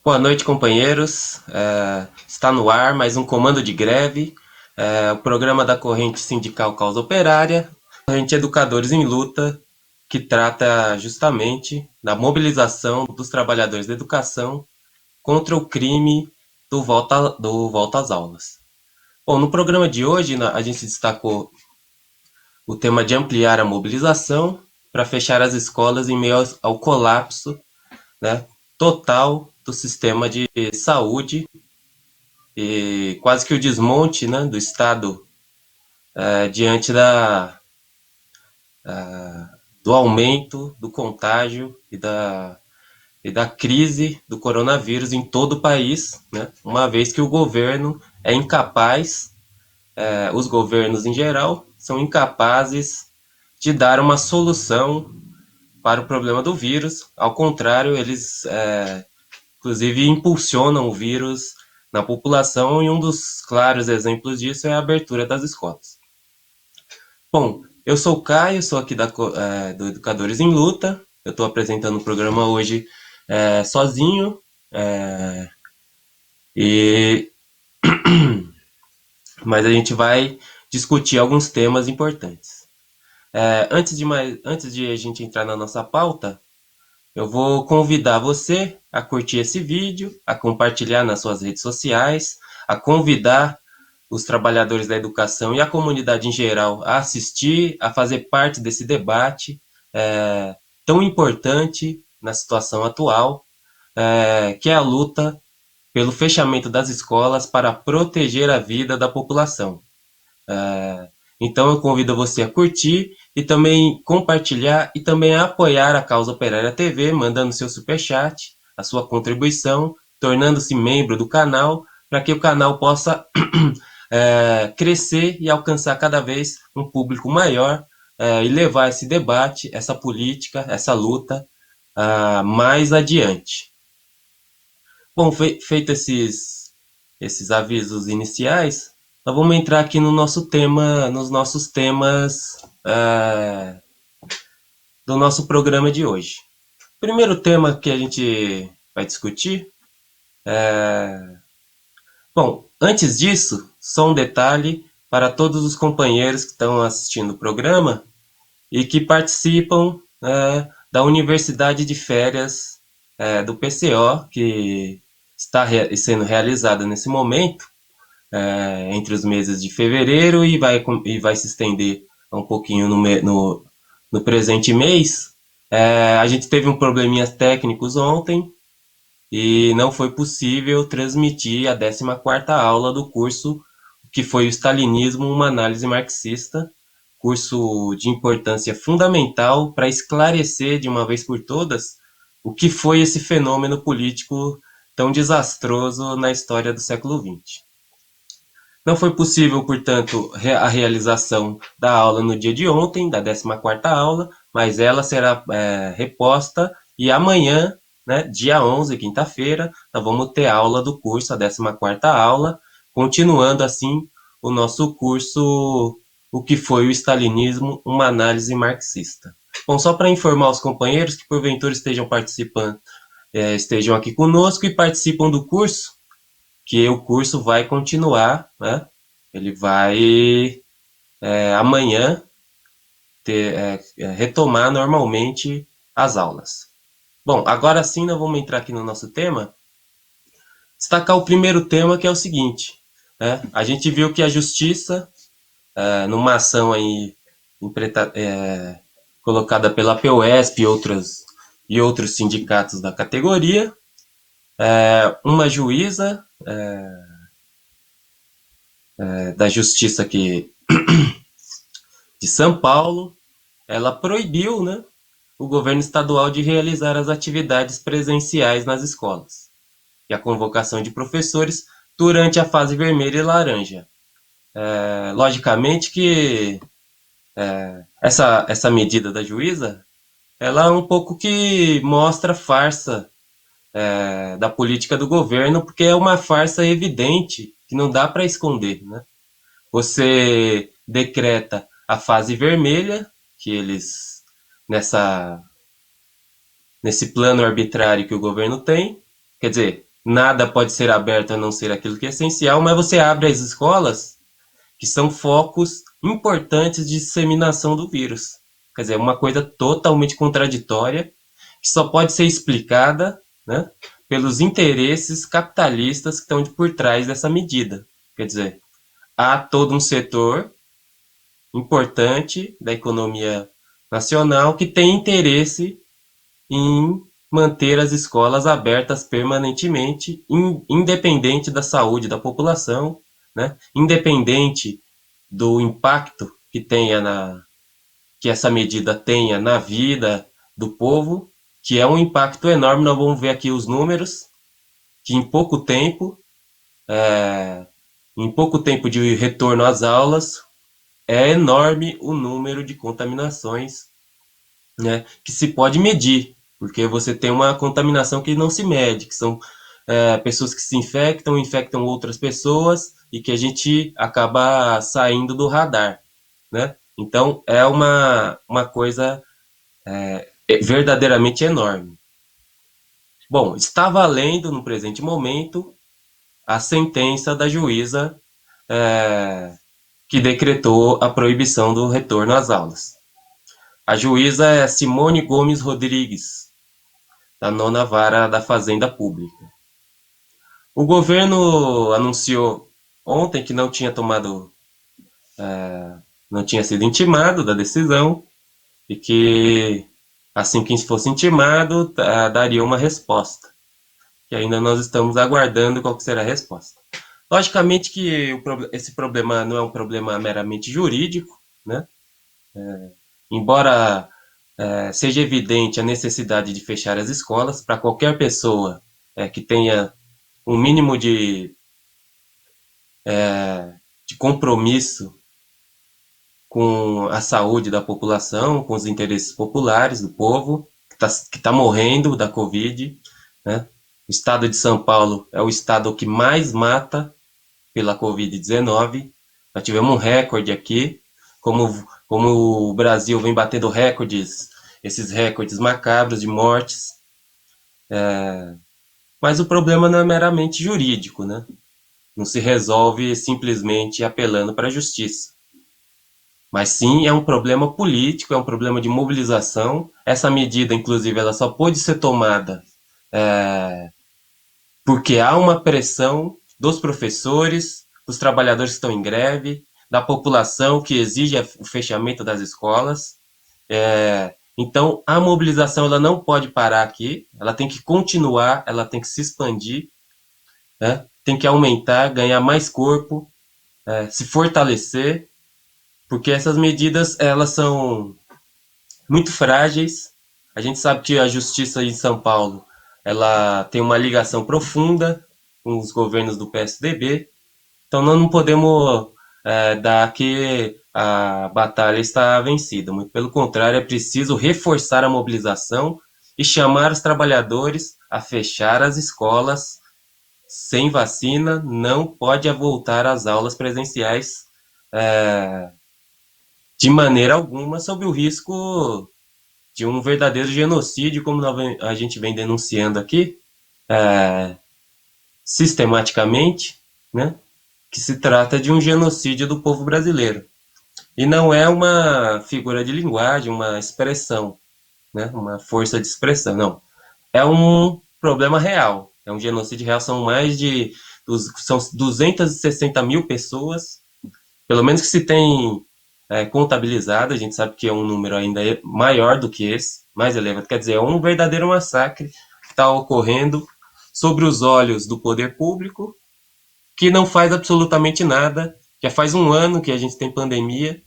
Boa noite, companheiros. Está no ar mais um comando de greve, o programa da Corrente Sindical Causa Operária, Corrente Educadores em Luta, que trata justamente da mobilização dos trabalhadores da educação contra o crime do volta às aulas. Bom, no programa de hoje a gente destacou o tema de ampliar a mobilização para fechar as escolas em meio ao colapso, né, total do sistema de saúde e quase que o desmonte, né, do Estado diante do aumento do contágio e da crise do coronavírus em todo o país, né, uma vez que o governo é incapaz, os governos em geral são incapazes de dar uma solução para o problema do vírus. Ao contrário, eles inclusive impulsionam o vírus na população, e um dos claros exemplos disso é a abertura das escolas. Bom, eu sou o Caio, sou aqui do Educadores em Luta. Eu estou apresentando o programa hoje sozinho, e mas a gente vai discutir alguns temas importantes. Antes de a gente entrar na nossa pauta, eu vou convidar você a curtir esse vídeo, a compartilhar nas suas redes sociais, a convidar os trabalhadores da educação e a comunidade em geral a assistir, a fazer parte desse debate tão importante na situação atual, que é a luta pelo fechamento das escolas para proteger a vida da população. Então eu convido você a curtir e também compartilhar e também a apoiar a Causa Operária TV, mandando seu superchat, a sua contribuição, tornando-se membro do canal, para que o canal possa crescer e alcançar cada vez um público maior, e levar esse debate, essa política, essa luta mais adiante. Bom, feito esses avisos iniciais, nós vamos entrar aqui no nosso tema, nos nossos temas do nosso programa de hoje. O primeiro tema que a gente vai discutir Bom, antes disso, só um detalhe para todos os companheiros que estão assistindo o programa e que participam da Universidade de Férias do PCO, que está sendo realizada nesse momento, entre os meses de fevereiro e vai se estender um pouquinho no presente mês. A gente teve um probleminhas técnicos ontem e não foi possível transmitir a 14ª aula do curso, que foi o Stalinismo, uma análise marxista, curso de importância fundamental para esclarecer de uma vez por todas o que foi esse fenômeno político tão desastroso na história do século XX. Não foi possível, portanto, a realização da aula no dia de ontem, da 14ª aula, mas ela será reposta, e amanhã, né, dia 11, quinta-feira, nós vamos ter aula do curso, a 14ª aula, continuando assim o nosso curso, o que foi o Stalinismo, uma análise marxista. Bom, só para informar os companheiros que porventura estejam participando, estejam aqui conosco e participam do curso, que o curso vai continuar, né? Ele vai amanhã retomar normalmente as aulas. Bom, agora sim nós vamos entrar aqui no nosso tema, destacar o primeiro tema, que é o seguinte, né? A gente viu que a Justiça, numa ação aí colocada pela POSP e outros sindicatos da categoria, uma juíza da Justiça aqui de São Paulo, ela proibiu, né, o governo estadual de realizar as atividades presenciais nas escolas e a convocação de professores durante a fase vermelha e laranja. Logicamente que essa medida da juíza, ela é um pouco que mostra a farsa da política do governo, porque é uma farsa evidente que não dá para esconder, né? Você decreta a fase vermelha, que eles, nesse plano arbitrário que o governo tem, quer dizer, nada pode ser aberto a não ser aquilo que é essencial, mas você abre as escolas que são focos importantes de disseminação do vírus. Quer dizer, é uma coisa totalmente contraditória, que só pode ser explicada, né, pelos interesses capitalistas que estão por trás dessa medida. Quer dizer, há todo um setor importante da economia nacional que tem interesse em manter as escolas abertas permanentemente, independente da saúde da população, né? Independente do impacto que essa medida tenha na vida do povo, que é um impacto enorme. Nós vamos ver aqui os números, que em pouco tempo de retorno às aulas, é enorme o número de contaminações, né, que se pode medir, porque você tem uma contaminação que não se mede, que são pessoas que se infectam outras pessoas e que a gente acaba saindo do radar, né? Então é uma coisa verdadeiramente enorme. Bom, está valendo no presente momento a sentença da juíza que decretou a proibição do retorno às aulas. A juíza é Simone Gomes Rodrigues, da nona vara da Fazenda Pública. O governo anunciou ontem que não tinha sido intimado da decisão e que assim que fosse intimado daria uma resposta. E ainda nós estamos aguardando qual que será a resposta. Logicamente que esse problema não é um problema meramente jurídico, né? Embora seja evidente a necessidade de fechar as escolas para qualquer pessoa que tenha um mínimo de compromisso com a saúde da população, com os interesses populares do povo, que tá morrendo da Covid, né? O estado de São Paulo é o estado que mais mata pela Covid-19. Nós tivemos um recorde aqui, como o Brasil vem batendo esses recordes macabros de mortes. Mas o problema não é meramente jurídico, né? Não se resolve simplesmente apelando para a justiça. Mas sim é um problema político, é um problema de mobilização. Essa medida, inclusive, ela só pôde ser tomada porque há uma pressão dos professores, dos trabalhadores que estão em greve, da população que exige o fechamento das escolas. Então, a mobilização ela não pode parar aqui, ela tem que continuar, ela tem que se expandir, né? Tem que aumentar, ganhar mais corpo, se fortalecer, porque essas medidas elas são muito frágeis. A gente sabe que a justiça em São Paulo ela tem uma ligação profunda com os governos do PSDB, então nós não podemos dar que a batalha está vencida. Muito pelo contrário, é preciso reforçar a mobilização e chamar os trabalhadores a fechar as escolas. Sem vacina, não pode voltar às aulas presenciais de maneira alguma, sob o risco de um verdadeiro genocídio, como a gente vem denunciando aqui, sistematicamente, né? Que se trata de um genocídio do povo brasileiro. E não é uma figura de linguagem, uma expressão, né? Uma força de expressão, não. É um problema real, é um genocídio real, são 260 mil pessoas, pelo menos que se tem contabilizado, a gente sabe que é um número ainda maior do que esse, mais elevado, quer dizer, é um verdadeiro massacre que está ocorrendo sobre os olhos do poder público, que não faz absolutamente nada. Já faz um ano que a gente tem pandemia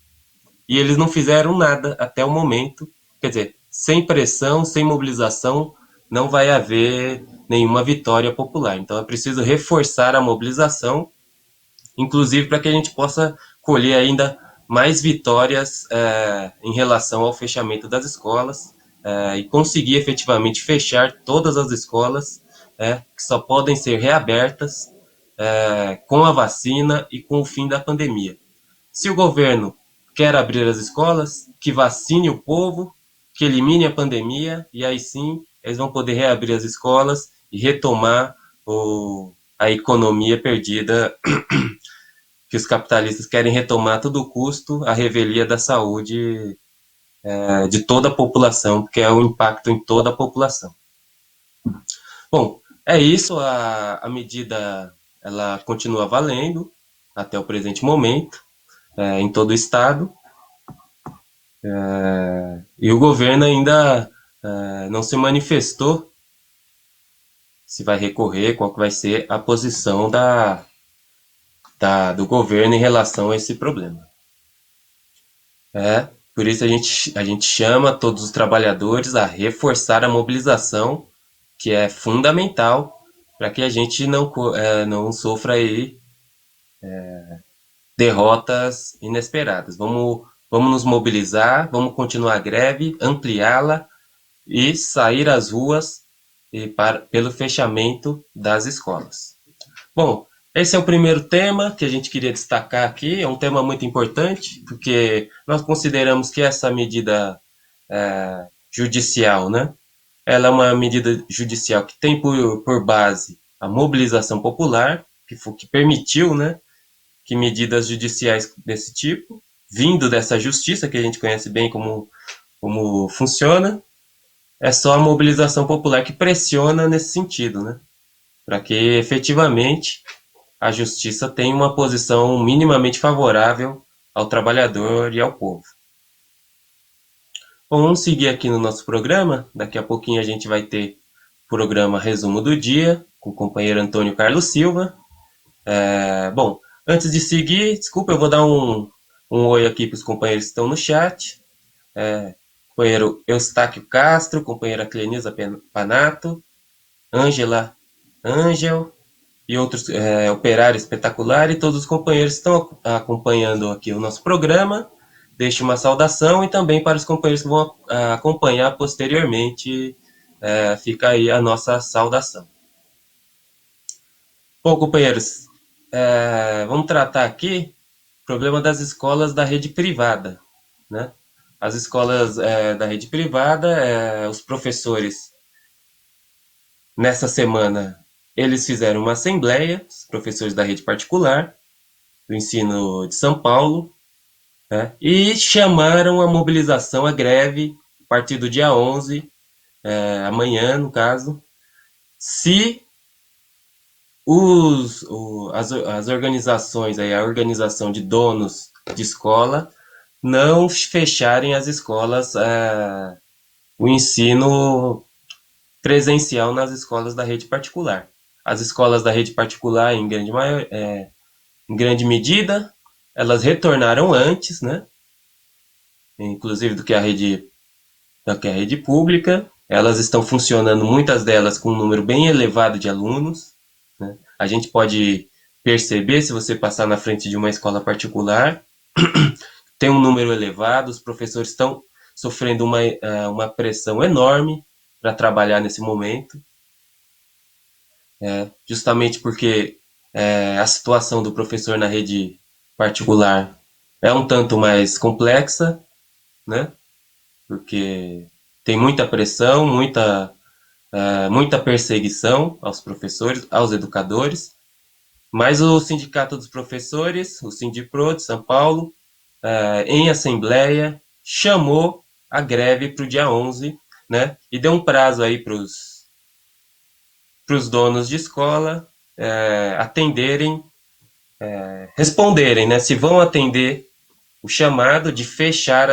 e eles não fizeram nada até o momento. Quer dizer, sem pressão, sem mobilização, não vai haver nenhuma vitória popular. Então é preciso reforçar a mobilização, inclusive para que a gente possa colher ainda mais vitórias em relação ao fechamento das escolas e conseguir efetivamente fechar todas as escolas que só podem ser reabertas com a vacina e com o fim da pandemia. Se o governo quer abrir as escolas, que vacine o povo, que elimine a pandemia, e aí sim eles vão poder reabrir as escolas e retomar a economia perdida que os capitalistas querem retomar a todo custo a revelia da saúde de toda a população, porque é o impacto em toda a população. Bom, é isso, a medida ela continua valendo até o presente momento, em todo o estado, e o governo ainda não se manifestou se vai recorrer, qual que vai ser a posição do governo em relação a esse problema. Por isso a gente chama todos os trabalhadores a reforçar a mobilização, que é fundamental para que a gente não sofra aí derrotas inesperadas. Vamos nos mobilizar, vamos continuar a greve, ampliá-la e sair às ruas pelo fechamento das escolas. Bom, esse é o primeiro tema que a gente queria destacar aqui. É um tema muito importante, porque nós consideramos que essa medida judicial, né? Ela é uma medida judicial que tem por base a mobilização popular, que permitiu, né, que medidas judiciais desse tipo, vindo dessa justiça, que a gente conhece bem como funciona, é só a mobilização popular que pressiona nesse sentido, né? Para que efetivamente a justiça tenha uma posição minimamente favorável ao trabalhador e ao povo. Bom, vamos seguir aqui no nosso programa. Daqui a pouquinho a gente vai ter o programa Resumo do Dia, com o companheiro Antônio Carlos Silva. Bom, antes de seguir, desculpa, eu vou dar um oi aqui para os companheiros que estão no chat. Companheiro Eustáquio Castro, companheira Clenisa Panato, Ângel e outros Operário Espetacular e todos os companheiros que estão acompanhando aqui o nosso programa. Deixo uma saudação e também para os companheiros que vão acompanhar posteriormente, fica aí a nossa saudação. Bom, companheiros, vamos tratar aqui o problema das escolas da rede privada, né? As escolas da rede privada, os professores, nessa semana, eles fizeram uma assembleia, os professores da rede particular, do ensino de São Paulo, né? E chamaram a mobilização, a greve, a partir do dia 11, amanhã, no caso, se as organizações, aí, a organização de donos de escola, não fecharem as escolas, o ensino presencial nas escolas da rede particular. As escolas da rede particular, em grande medida, elas retornaram antes, né? Inclusive do que a rede pública. Elas estão funcionando, muitas delas, com um número bem elevado de alunos, né? A gente pode perceber, se você passar na frente de uma escola particular, tem um número elevado, os professores estão sofrendo uma pressão enorme para trabalhar nesse momento, justamente porque a situação do professor na rede particular é um tanto mais complexa, né? Porque tem muita pressão, muita perseguição aos professores, aos educadores, mas o Sindicato dos Professores, o Sindipro de São Paulo, em assembleia, chamou a greve para o dia 11, né? E deu um prazo aí para os donos de escola atenderem, responderem, né? Se vão atender o chamado de fechar,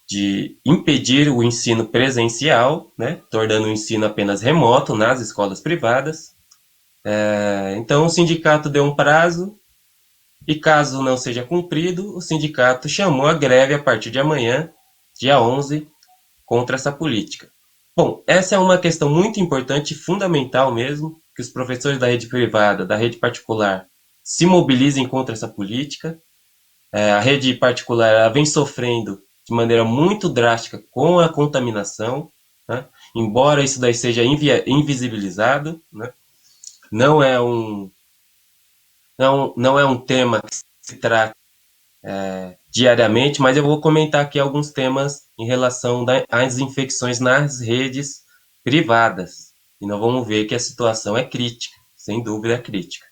de impedir o ensino presencial, né? Tornando o ensino apenas remoto nas escolas privadas. Então, o sindicato deu um prazo e, caso não seja cumprido, o sindicato chamou a greve a partir de amanhã, dia 11, contra essa política. Bom, essa é uma questão muito importante e fundamental mesmo, que os professores da rede privada, da rede particular, se mobilizem contra essa política. A rede particular ela vem sofrendo de maneira muito drástica com a contaminação, né? Embora isso daí seja invisibilizado, né? Não é um tema que se trata diariamente, mas eu vou comentar aqui alguns temas em relação às infecções nas redes privadas. E nós vamos ver que a situação é crítica, sem dúvida é crítica.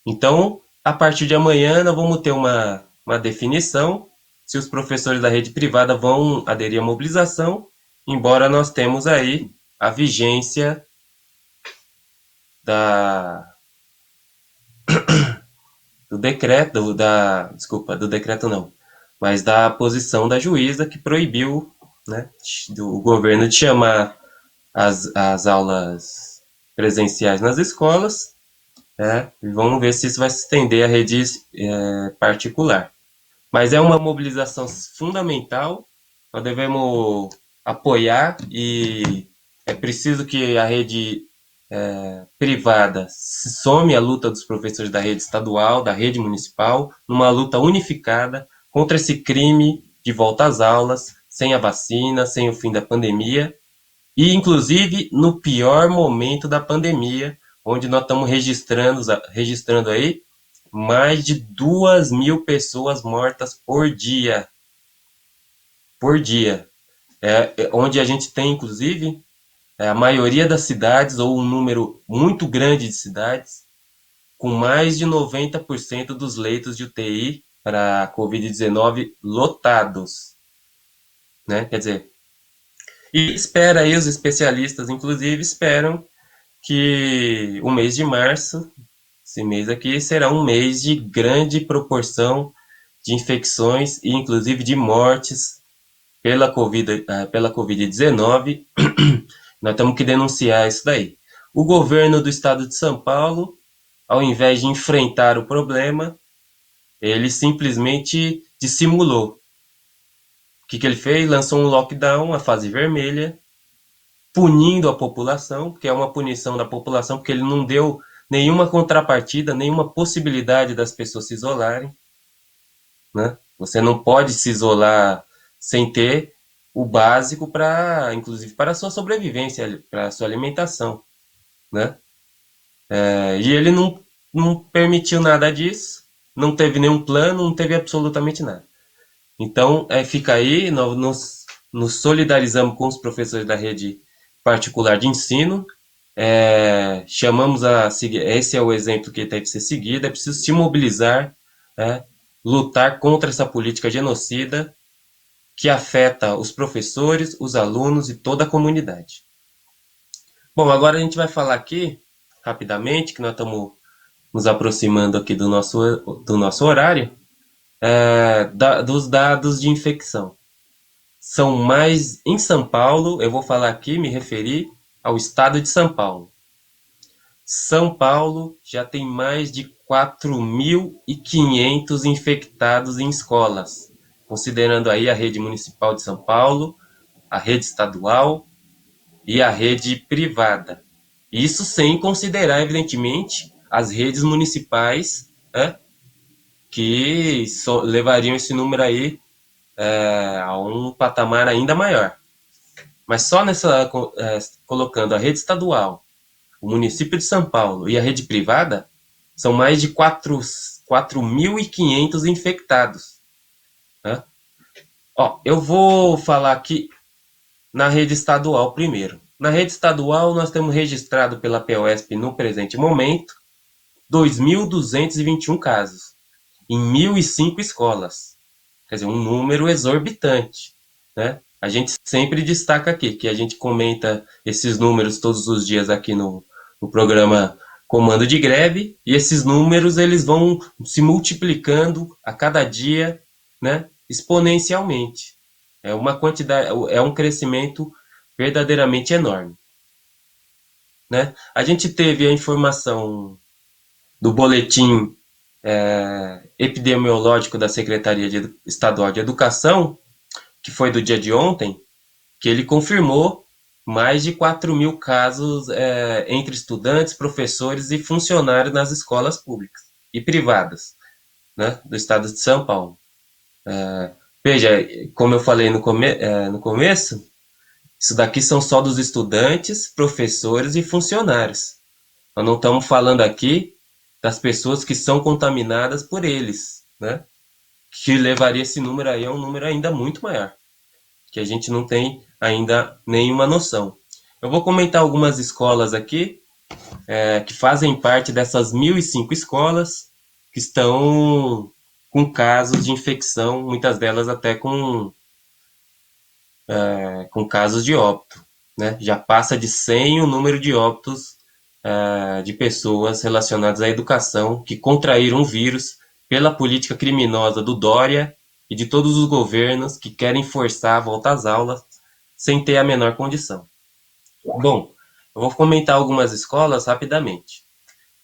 Então, a partir de amanhã, nós vamos ter uma definição se os professores da rede privada vão aderir à mobilização, embora nós temos aí a vigência do decreto, do decreto não, mas da posição da juíza que proibiu, né, do governo de chamar as aulas presenciais nas escolas, né, e vamos ver se isso vai se estender à rede particular. Mas é uma mobilização fundamental, nós devemos apoiar e é preciso que a rede privada se some à luta dos professores da rede estadual, da rede municipal, numa luta unificada contra esse crime de volta às aulas, sem a vacina, sem o fim da pandemia, e inclusive no pior momento da pandemia, onde nós estamos registrando aí mais de 2.000 pessoas mortas por dia. Por dia. Onde a gente tem, inclusive, a maioria das cidades, ou um número muito grande de cidades, com mais de 90% dos leitos de UTI para a Covid-19 lotados. Né? Quer dizer, e espera aí, os especialistas, inclusive, esperam que o mês de março, esse mês aqui, será um mês de grande proporção de infecções e, inclusive, de mortes pela Covid-19. Nós temos que denunciar isso daí. O governo do estado de São Paulo, ao invés de enfrentar o problema, ele simplesmente dissimulou. O que ele fez? Lançou um lockdown, a fase vermelha, punindo a população, que é uma punição da população, porque ele não deu nenhuma contrapartida, nenhuma possibilidade das pessoas se isolarem. Né? Você não pode se isolar sem ter o básico para, inclusive, para a sua sobrevivência, para a sua alimentação. Né? E ele não permitiu nada disso, não teve nenhum plano, não teve absolutamente nada. Então, fica aí, nós nos solidarizamos com os professores da rede particular de ensino, chamamos a seguir, esse é o exemplo que deve ser seguido, é preciso se mobilizar, lutar contra essa política genocida que afeta os professores, os alunos e toda a comunidade. Bom, agora a gente vai falar aqui, rapidamente, que nós estamos nos aproximando aqui do nosso horário, dos dados de infecção. São mais, em São Paulo, eu vou falar aqui, me referir ao estado de São Paulo. São Paulo já tem mais de 4.500 infectados em escolas, considerando aí a rede municipal de São Paulo, a rede estadual e a rede privada. Isso sem considerar, evidentemente, as redes municipais, que levariam esse número aí a um patamar ainda maior. Mas só colocando a rede estadual, o município de São Paulo e a rede privada, são mais de 4.500 infectados. Né? Eu vou falar aqui na rede estadual primeiro. Na rede estadual, nós temos registrado pela POSP, no presente momento, 2.221 casos, em 1.005 escolas. Quer dizer, um número exorbitante. Né? A gente sempre destaca aqui, que a gente comenta esses números todos os dias aqui no programa Comando de Greve, e esses números eles vão se multiplicando a cada dia, né, exponencialmente. É uma quantidade, é um crescimento verdadeiramente enorme. Né? A gente teve a informação do boletim epidemiológico da Secretaria Estadual de Educação, que foi do dia de ontem, que ele confirmou mais de 4.000 casos entre estudantes, professores e funcionários nas escolas públicas e privadas, né, do estado de São Paulo. Veja, como eu falei no começo, isso daqui são só dos estudantes, professores e funcionários. Nós não estamos falando aqui das pessoas que são contaminadas por eles, né? Que levaria esse número aí a um número ainda muito maior, que a gente não tem ainda nenhuma noção. Eu vou comentar algumas escolas aqui, que fazem parte dessas 1.005 escolas que estão com casos de infecção, muitas delas até com casos de óbito, né? Já passa de 100 o número de óbitos de pessoas relacionadas à educação que contraíram o vírus pela política criminosa do Dória e de todos os governos que querem forçar a volta às aulas sem ter a menor condição. Bom, eu vou comentar algumas escolas rapidamente.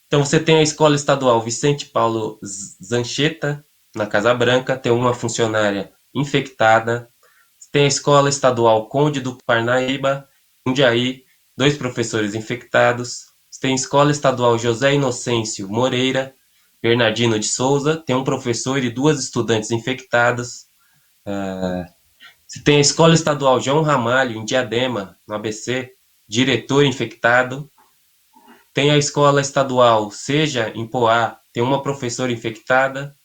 Então você tem a Escola Estadual Vicente Paulo Zancheta, na Casa Branca, tem uma funcionária infectada. Tem a Escola Estadual Conde do Parnaíba, Jundiaí, 2 professores infectados. Tem a Escola Estadual José Inocêncio Moreira, Bernardino de Souza, tem um professor e 2 estudantes infectadas. Você tem a Escola Estadual João Ramalho, em Diadema, no ABC, diretor infectado. Tem a Escola Estadual Seja, em Poá, tem uma professora infectada.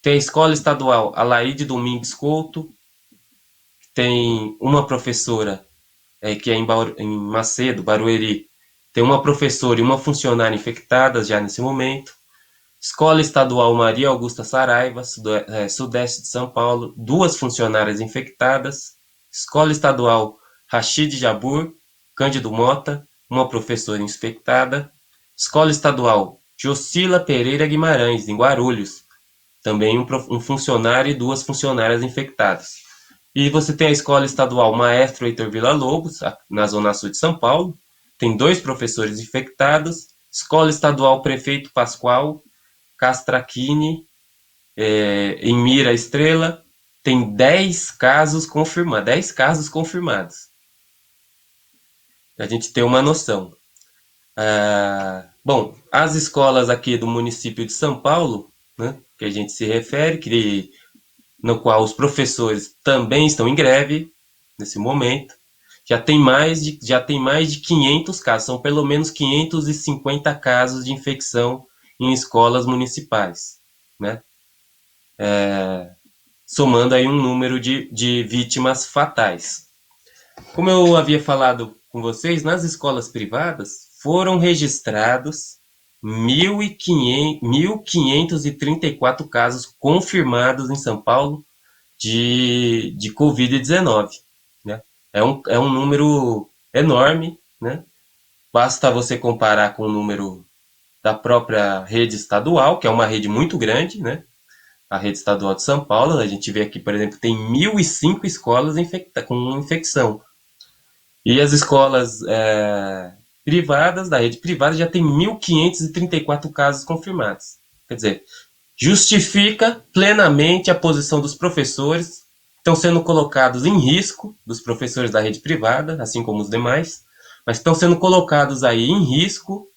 Tem a Escola Estadual Alaide Domingues Couto, tem uma professora que é em Macedo, Barueri, tem uma professora e uma funcionária infectadas já nesse momento. Escola Estadual Maria Augusta Saraiva, sudeste de São Paulo, 2 funcionárias infectadas. Escola Estadual Rachid Jabur, Cândido Mota, uma professora infectada. Escola Estadual Jocila Pereira Guimarães, em Guarulhos, também um funcionário e 2 funcionárias infectadas. E você tem a Escola Estadual Maestro Heitor Villa-Lobos, na Zona Sul de São Paulo, tem 2 professores infectados. Escola Estadual Prefeito Pascoal Castrachini, em Mira Estrela, tem 10 casos confirmados. 10 casos confirmados. A gente tem uma noção. Bom, as escolas aqui do município de São Paulo, né, que a gente se refere, no qual os professores também estão em greve nesse momento, já tem mais de 500 casos, são pelo menos 550 casos de infecção em escolas municipais, né? Somando aí um número de vítimas fatais. Como eu havia falado com vocês, nas escolas privadas foram registrados 1.534 casos confirmados em São Paulo de Covid-19. Né? É um número enorme, né? Basta você comparar com o número da própria rede estadual, que é uma rede muito grande, né? A rede estadual de São Paulo, a gente vê aqui, por exemplo, tem 1.005 escolas com infecção. E as escolas privadas, da rede privada, já tem 1.534 casos confirmados. Quer dizer, justifica plenamente a posição dos professores, estão sendo colocados em risco, dos professores da rede privada, assim como os demais, mas estão sendo colocados aí em risco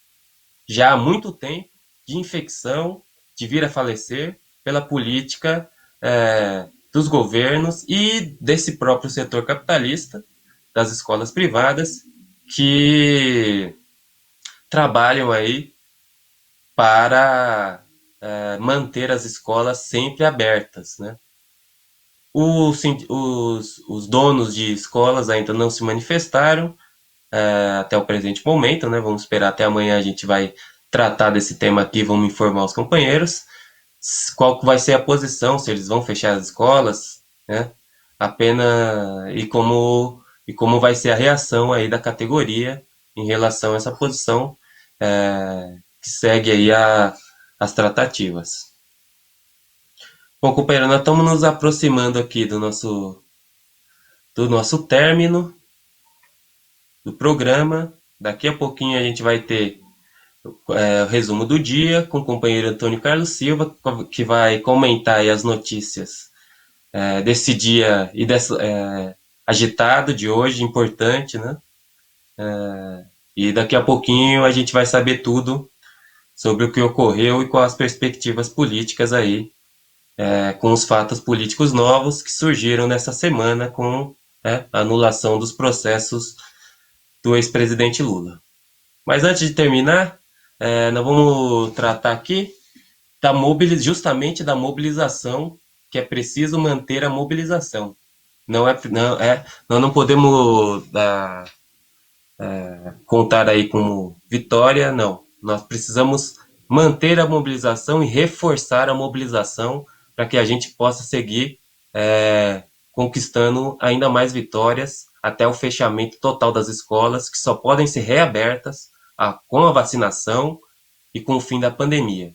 já há muito tempo de infecção, de vir a falecer pela política dos governos e desse próprio setor capitalista, das escolas privadas, que trabalham aí para manter as escolas sempre abertas, né? Os donos de escolas ainda não se manifestaram até o presente momento, né? Vamos esperar até amanhã, a gente vai tratar desse tema aqui, vamos informar os companheiros qual vai ser a posição, se eles vão fechar as escolas, né? Apenas e como vai ser a reação aí da categoria em relação a essa posição que segue aí as tratativas. Bom, companheiro, nós estamos nos aproximando aqui do nosso término do programa. Daqui a pouquinho a gente vai ter o resumo do dia com o companheiro Antônio Carlos Silva, que vai comentar aí as notícias desse dia e agitado de hoje, importante, né? E daqui a pouquinho a gente vai saber tudo sobre o que ocorreu e quais as perspectivas políticas aí, com os fatos políticos novos que surgiram nessa semana com a anulação dos processos do ex-presidente Lula. Mas antes de terminar, nós vamos tratar aqui justamente da mobilização, que é preciso manter a mobilização. Nós não podemos contar aí como vitória, não. Nós precisamos manter a mobilização e reforçar a mobilização para que a gente possa seguir conquistando ainda mais vitórias até o fechamento total das escolas, que só podem ser reabertas com a vacinação e com o fim da pandemia.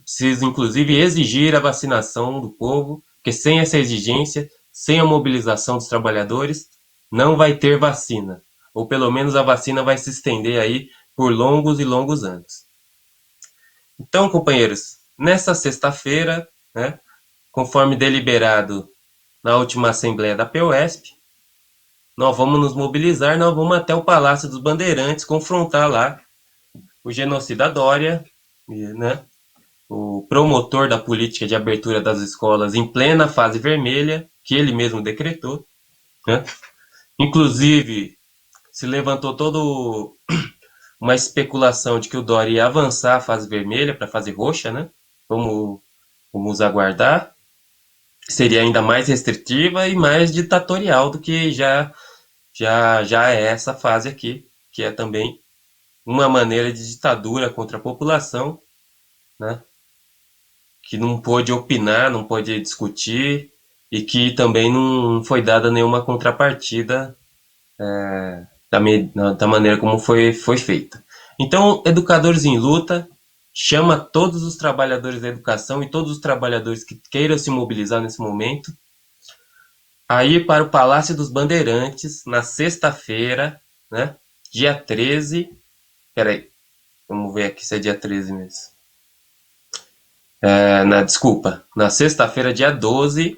Preciso, inclusive, exigir a vacinação do povo, porque sem essa exigência, sem a mobilização dos trabalhadores, não vai ter vacina. Ou pelo menos a vacina vai se estender aí por longos e longos anos. Então, companheiros, nessa sexta-feira, né, conforme deliberado na última Assembleia da POSP, nós vamos nos mobilizar, nós vamos até o Palácio dos Bandeirantes confrontar lá o genocida Dória, né, o promotor da política de abertura das escolas em plena fase vermelha, que ele mesmo decretou, né? Inclusive, se levantou toda uma especulação de que o Dória ia avançar a fase vermelha para a fase roxa, né? Vamos aguardar. Seria ainda mais restritiva e mais ditatorial do que já é essa fase aqui, que é também uma maneira de ditadura contra a população, né? Que não pôde opinar, não pôde discutir e que também não foi dada nenhuma contrapartida da maneira como foi feita. Então, Educadores em Luta chama todos os trabalhadores da educação e todos os trabalhadores que queiram se mobilizar nesse momento a ir para o Palácio dos Bandeirantes na sexta-feira, né, dia 13. Peraí, vamos ver aqui se é dia 13 mesmo. Desculpa, na sexta-feira, dia 12,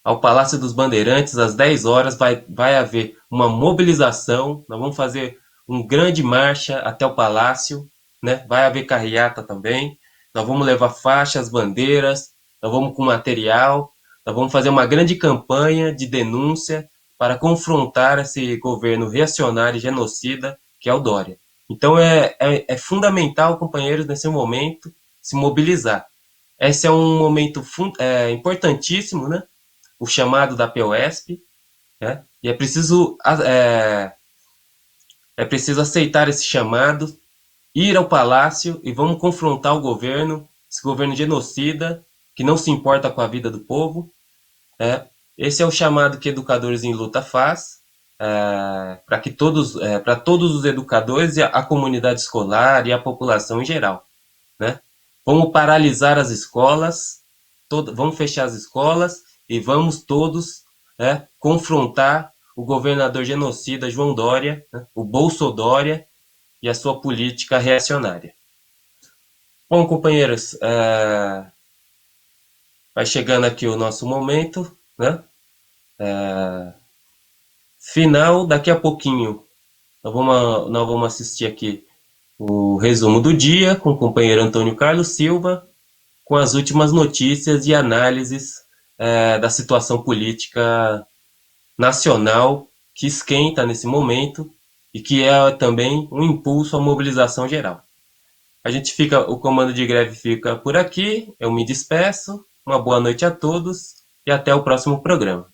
ao Palácio dos Bandeirantes, às 10 horas, vai haver uma mobilização. Nós vamos fazer uma grande marcha até o Palácio, né? Vai haver carreata também. Nós vamos levar faixas, bandeiras, nós vamos com material, nós vamos fazer uma grande campanha de denúncia para confrontar esse governo reacionário e genocida que é o Dória. Então é fundamental, companheiros, nesse momento, se mobilizar. Esse é um momento importantíssimo, né? O chamado da POSP, né? E é preciso aceitar esse chamado, ir ao palácio e vamos confrontar o governo, esse governo genocida, que não se importa com a vida do povo. Esse é o chamado que Educadores em Luta faz, para todos os educadores e a comunidade escolar e a população em geral, né? Vamos paralisar as escolas, vamos fechar as escolas e vamos todos confrontar o governador genocida João Dória, né, o Bolsodória e a sua política reacionária. Bom, companheiros, vai chegando aqui o nosso momento, né? Final, daqui a pouquinho, nós vamos assistir aqui o resumo do dia com o companheiro Antônio Carlos Silva, com as últimas notícias e análises da situação política nacional que esquenta nesse momento e que é também um impulso à mobilização geral. O comando de greve fica por aqui, eu me despeço, uma boa noite a todos e até o próximo programa.